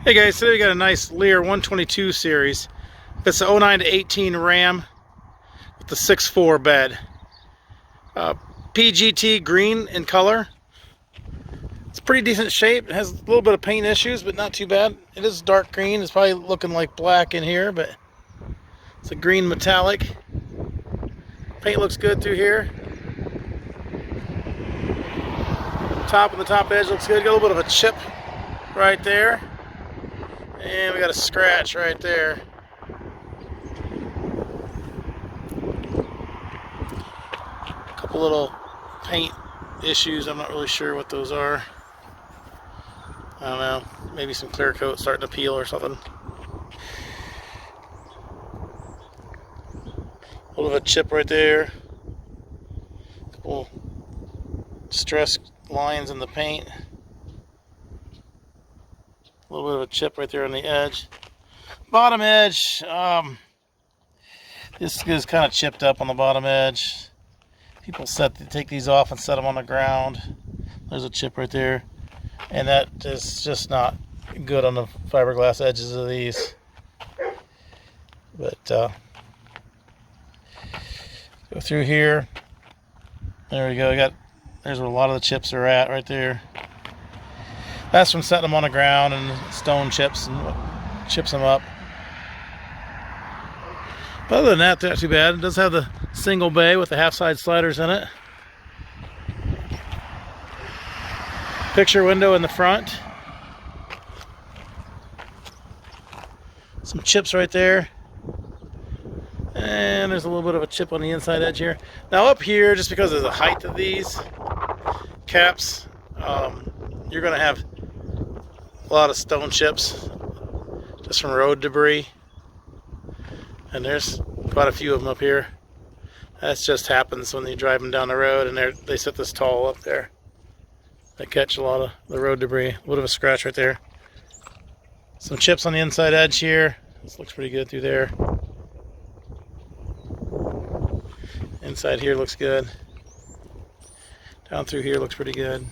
Hey guys, today we got a nice Leer 122 series. It's the 09 to 18 Ram with the 6.4 bed. PGT green in color. It's pretty decent shape. It has a little bit of paint issues, but not too bad. It is dark green. It's probably looking like black in here, but it's a green metallic. Paint looks good through here. Top and the top edge looks good. Got a little bit of a chip right there. And we got a scratch right there. A couple little paint issues. I'm not really sure what those are. I don't know. Maybe some clear coat starting to peel or something. A little bit of a chip right there. A couple stress lines in the paint. A little bit of a chip right there on the edge. Bottom edge, this is kind of chipped up on the bottom edge. People take these off and set them on the ground. There's a chip right there. And that is just not good on the fiberglass edges of these. But go through here. There we go. There's where a lot of the chips are at right there. That's from setting them on the ground and stone chips and chips them up. But other than that, not too bad. It does have the single bay with the half-side sliders in it. Picture window in the front. Some chips right there. And there's a little bit of a chip on the inside edge here. Now up here, just because of the height of these caps, you're going to have a lot of stone chips just from road debris, and there's quite a few of them up here. That just happens when you drive them down the road, and they sit this tall up there. They catch a lot of the road debris. A little bit of a scratch right there. Some chips on the inside edge here. This looks pretty good through there. Inside here looks good. Down through here looks pretty good.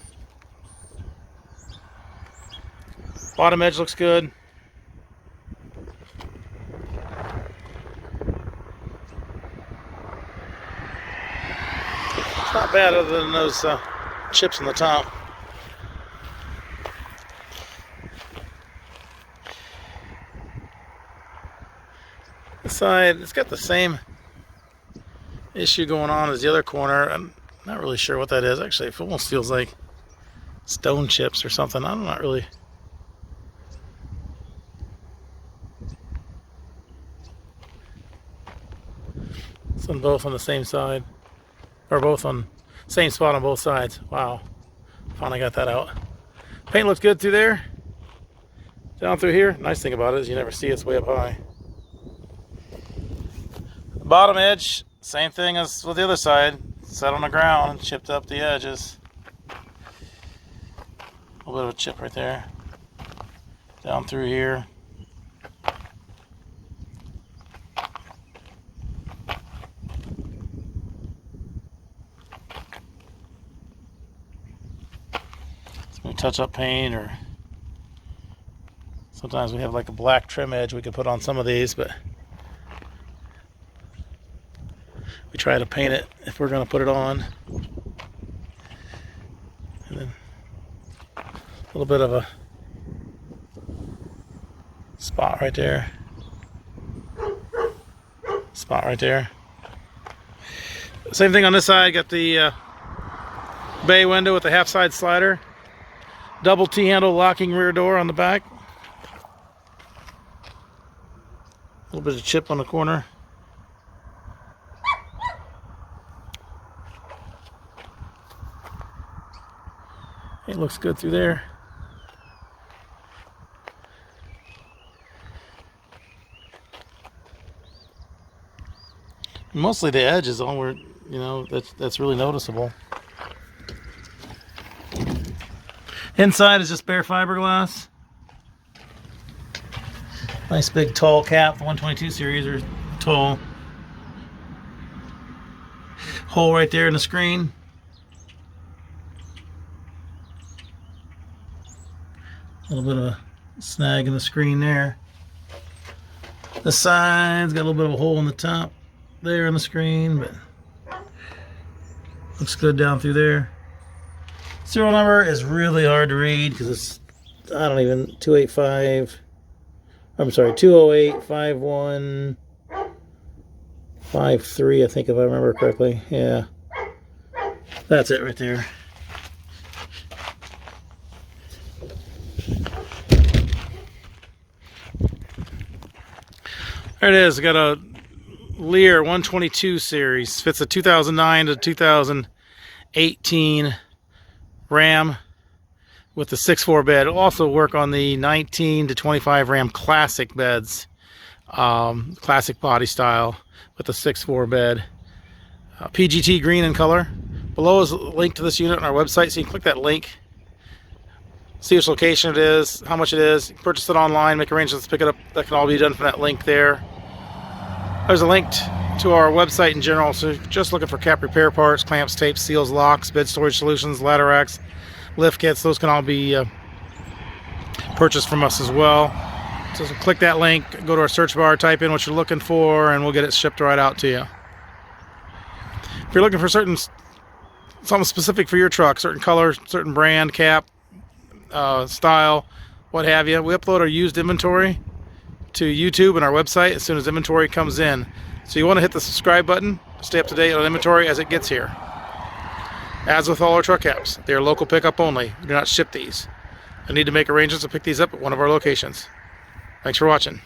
Bottom edge looks good. It's not bad other than those chips on the top. This side, it's got the same issue going on as the other corner. I'm not really sure what that is. Actually, it almost feels like stone chips or something. I'm not really. On both on the same side, or both on same spot on both sides. Wow, finally got that out. Paint looks good through there. Down through here, nice thing about it is you never see it's way up high. The bottom edge, same thing as with the other side, set on the ground and chipped up the edges. A little bit of a chip right there. Down through here. Touch up paint, or sometimes we have like a black trim edge we could put on some of these, but we try to paint it if we're going to put it on. And then a little bit of a spot right there. Spot right there. Same thing on this side. Got the bay window with the half-side slider. Double T-handle locking rear door on the back. A little bit of chip on the corner. It looks good through there. Mostly the edge is all where, that's really noticeable. Inside is just bare fiberglass. Nice big tall cap. The 122 series are tall. hole right there in the screen. A little bit of a snag in the screen there. The side's got a little bit of a hole in the top there on the screen, but looks good down through there. Serial number is really hard to read because it's, I don't even, 208 5153, I think, if I remember correctly. Yeah, that's it right there. There it is. I got a Leer 122 series. Fits a 2009 to 2018 Ram with the 6.4 bed. It'll also work on the 19 to 25 Ram Classic beds, classic body style with the 6.4 bed. PGT green in color. Below is a link to this unit on our website, so you can click that link, see which location it is, how much it is, purchase it online, make arrangements to pick it up. That can all be done from that link there. There's a link to our website in general, so if you're just looking for cap repair parts, clamps, tapes, seals, locks, bed storage solutions, ladder racks, lift kits, those can all be purchased from us as well. So click that link, go to our search bar, type in what you're looking for, and we'll get it shipped right out to you. If you're looking for something specific for your truck, certain color, certain brand, cap, style, what have you, we upload our used inventory to YouTube and our website as soon as inventory comes in. So you want to hit the subscribe button to stay up to date on inventory as it gets here. As with all our truck caps, they are local pickup only. We do not ship these. I need to make arrangements to pick these up at one of our locations. Thanks for watching.